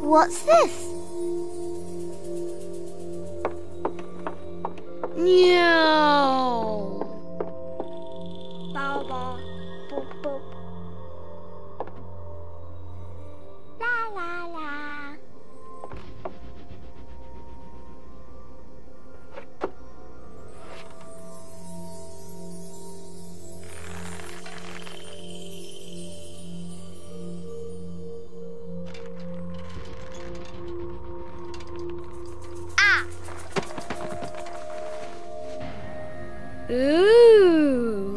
What's this? No. Ba ba, boop boop. La la la. Ooh.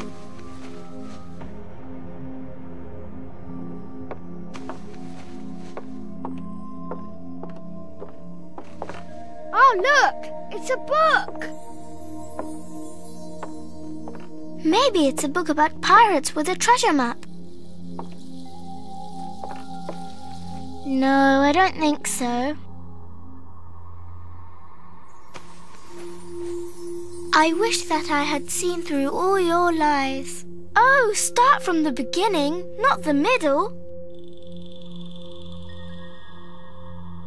Oh, look! It's a book! Maybe it's a book about pirates with a treasure map. No, I don't think so. I wish that I had seen through all your lies. Oh, start from the beginning, not the middle.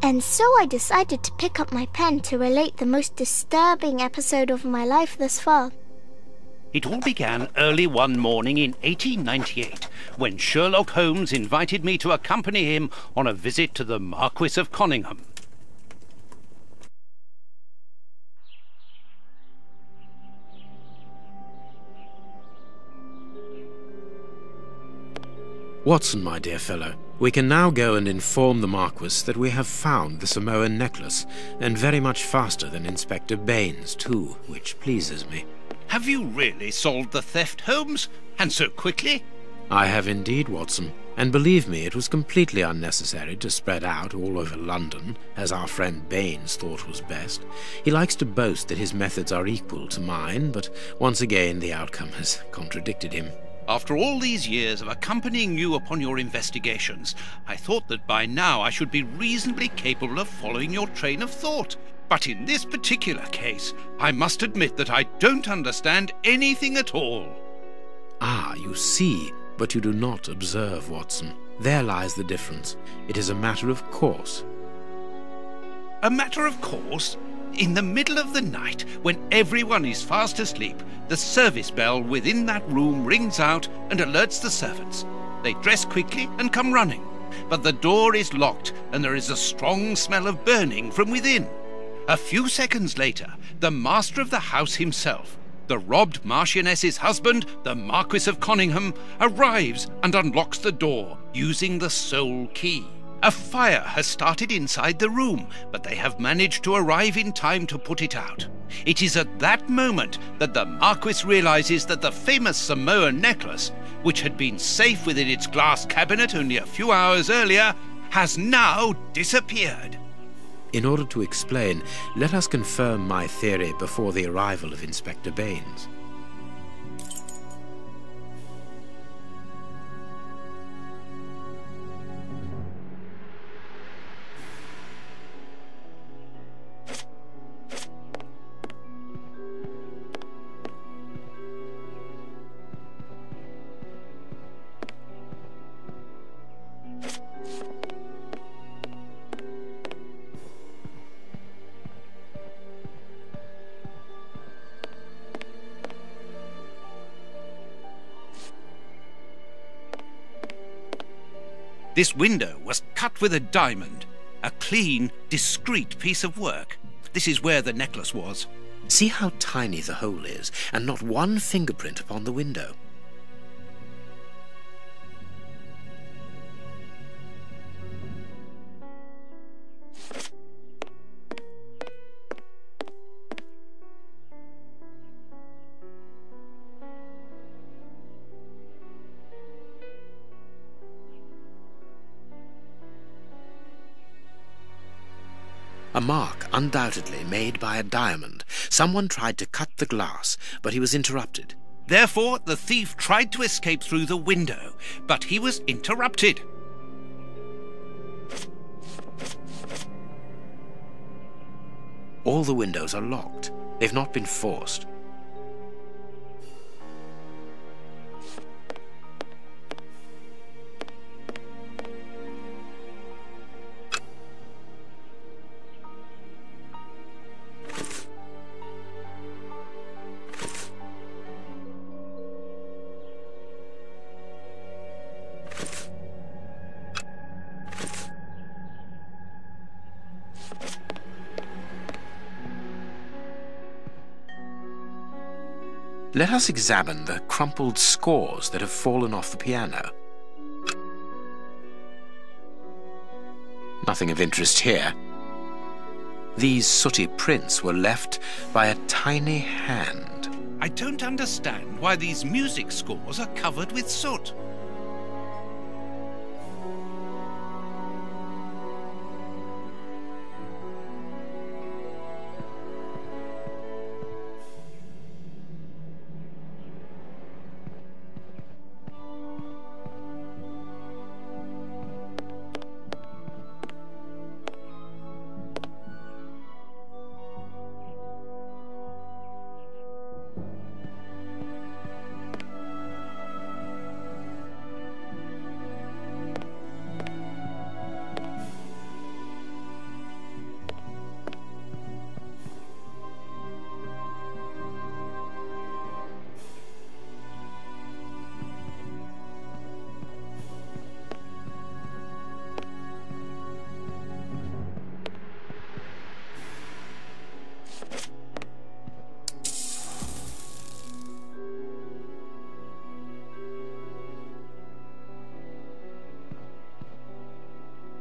And so I decided to pick up my pen to relate the most disturbing episode of my life thus far. It all began early one morning in 1898, when Sherlock Holmes invited me to accompany him on a visit to the Marquis of Conyngham. Watson, my dear fellow, we can now go and inform the Marquis that we have found the Samoan necklace, and very much faster than Inspector Baines, too, which pleases me. Have you really solved the theft, Holmes? And so quickly? I have indeed, Watson, and believe me, it was completely unnecessary to spread out all over London, as our friend Baines thought was best. He likes to boast that his methods are equal to mine, but once again the outcome has contradicted him. After all these years of accompanying you upon your investigations, I thought that by now I should be reasonably capable of following your train of thought. But in this particular case, I must admit that I don't understand anything at all. Ah, you see, but you do not observe, Watson. There lies the difference. It is a matter of course. A matter of course? In the middle of the night, when everyone is fast asleep, the service bell within that room rings out and alerts the servants. They dress quickly and come running, but the door is locked and there is a strong smell of burning from within. A few seconds later, the master of the house himself, the robbed Marchioness's husband, the Marquis of Conyngham, arrives and unlocks the door using the sole key. A fire has started inside the room, but they have managed to arrive in time to put it out. It is at that moment that the Marquis realizes that the famous Samoan necklace, which had been safe within its glass cabinet only a few hours earlier, has now disappeared. In order to explain, let us confirm my theory before the arrival of Inspector Baines. This window was cut with a diamond, a clean, discreet piece of work. This is where the necklace was. See how tiny the hole is, and not one fingerprint upon the window. A mark, undoubtedly made by a diamond. Someone tried to cut the glass, but he was interrupted. Therefore, the thief tried to escape through the window, but he was interrupted. All the windows are locked. They've not been forced. Let us examine the crumpled scores that have fallen off the piano. Nothing of interest here. These sooty prints were left by a tiny hand. I don't understand why these music scores are covered with soot.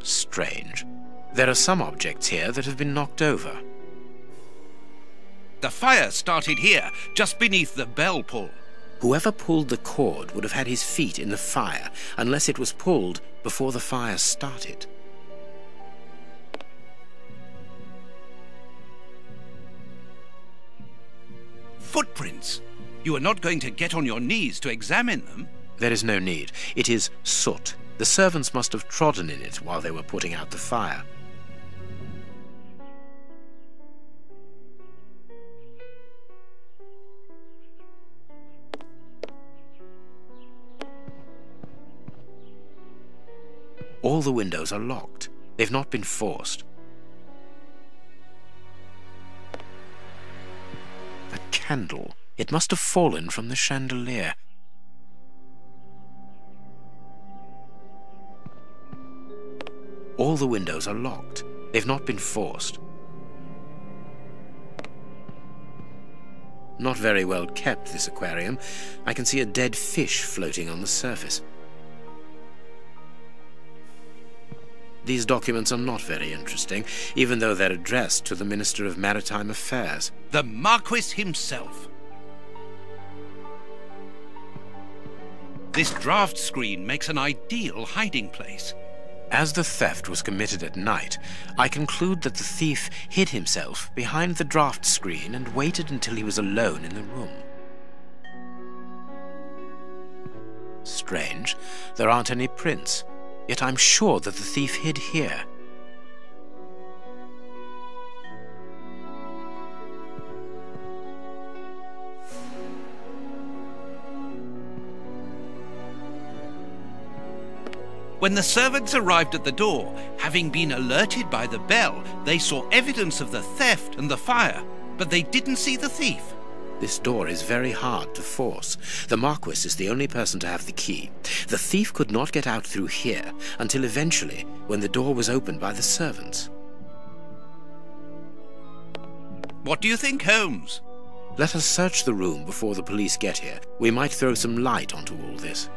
Strange. There are some objects here that have been knocked over. The fire started here, just beneath the bell pull. Whoever pulled the cord would have had his feet in the fire, unless it was pulled before the fire started. Footprints. You are not going to get on your knees to examine them. There is no need. It is soot. The servants must have trodden in it while they were putting out the fire. All the windows are locked. They've not been forced. A candle. It must have fallen from the chandelier. All the windows are locked. They've not been forced. Not very well kept, this aquarium. I can see a dead fish floating on the surface. These documents are not very interesting, even though they're addressed to the Minister of Maritime Affairs. The Marquis himself. This draft screen makes an ideal hiding place. As the theft was committed at night, I conclude that the thief hid himself behind the draft screen and waited until he was alone in the room. Strange, there aren't any prints, yet I'm sure that the thief hid here. When the servants arrived at the door, having been alerted by the bell, they saw evidence of the theft and the fire, but they didn't see the thief. This door is very hard to force. The Marquis is the only person to have the key. The thief could not get out through here until eventually, when the door was opened by the servants. What do you think, Holmes? Let us search the room before the police get here. We might throw some light onto all this.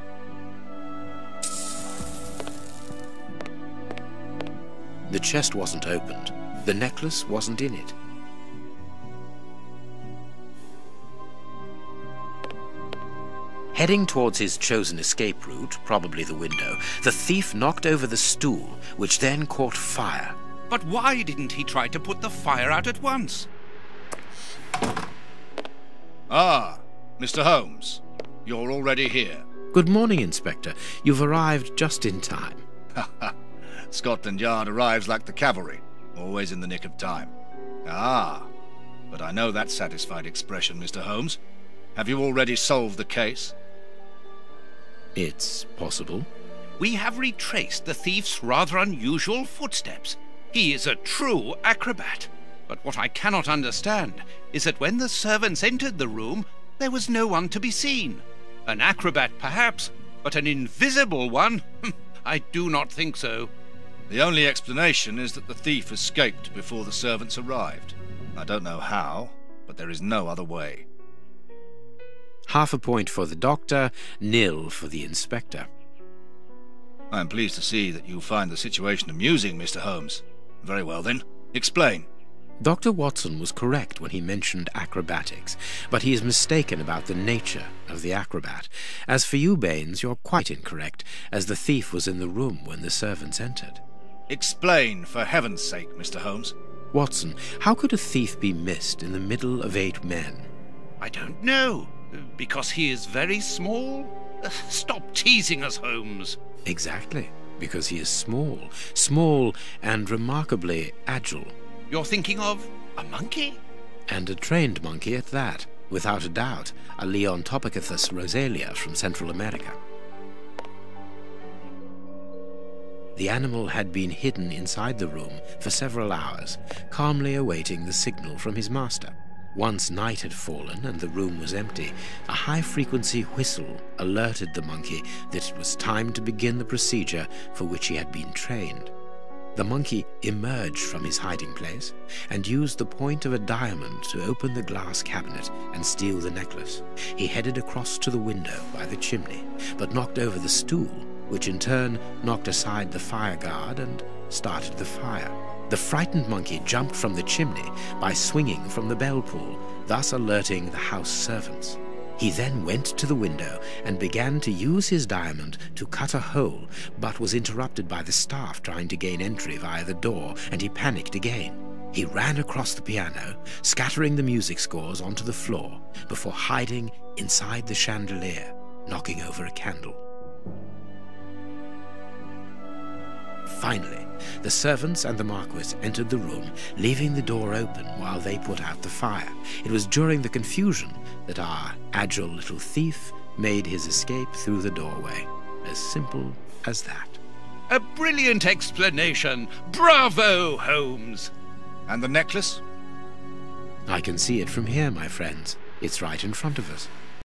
The chest wasn't opened. The necklace wasn't in it. Heading towards his chosen escape route, probably the window, the thief knocked over the stool, which then caught fire. But why didn't he try to put the fire out at once? Ah, Mr. Holmes, you're already here. Good morning, Inspector. You've arrived just in time. Scotland Yard arrives like the cavalry, always in the nick of time. Ah, but I know that satisfied expression, Mr. Holmes. Have you already solved the case? It's possible. We have retraced the thief's rather unusual footsteps. He is a true acrobat. But what I cannot understand is that when the servants entered the room, there was no one to be seen. An acrobat, perhaps, but an invisible one? I do not think so. The only explanation is that the thief escaped before the servants arrived. I don't know how, but there is no other way. Half a point for the doctor, nil for the inspector. I am pleased to see that you find the situation amusing, Mr. Holmes. Very well, then. Explain. Dr. Watson was correct when he mentioned acrobatics, but he is mistaken about the nature of the acrobat. As for you, Baines, you're quite incorrect, as the thief was in the room when the servants entered. Explain, for heaven's sake, Mr. Holmes. Watson, how could a thief be missed in the middle of 8 men? I don't know. Because he is very small? Stop teasing us, Holmes. Exactly, because he is small and remarkably agile. You're thinking of a monkey? And a trained monkey at that, without a doubt, a Leontopithecus rosalia from Central America. The animal had been hidden inside the room for several hours, calmly awaiting the signal from his master. Once night had fallen and the room was empty, a high-frequency whistle alerted the monkey that it was time to begin the procedure for which he had been trained. The monkey emerged from his hiding place and used the point of a diamond to open the glass cabinet and steal the necklace. He headed across to the window by the chimney, but knocked over the stool, which in turn knocked aside the fire guard and started the fire. The frightened monkey jumped from the chimney by swinging from the bell pull, thus alerting the house servants. He then went to the window and began to use his diamond to cut a hole, but was interrupted by the staff trying to gain entry via the door, and he panicked again. He ran across the piano, scattering the music scores onto the floor, before hiding inside the chandelier, knocking over a candle. Finally, the servants and the Marquis entered the room, leaving the door open while they put out the fire. It was during the confusion that our agile little thief made his escape through the doorway. As simple as that. A brilliant explanation. Bravo, Holmes. And the necklace? I can see it from here, my friends. It's right in front of us.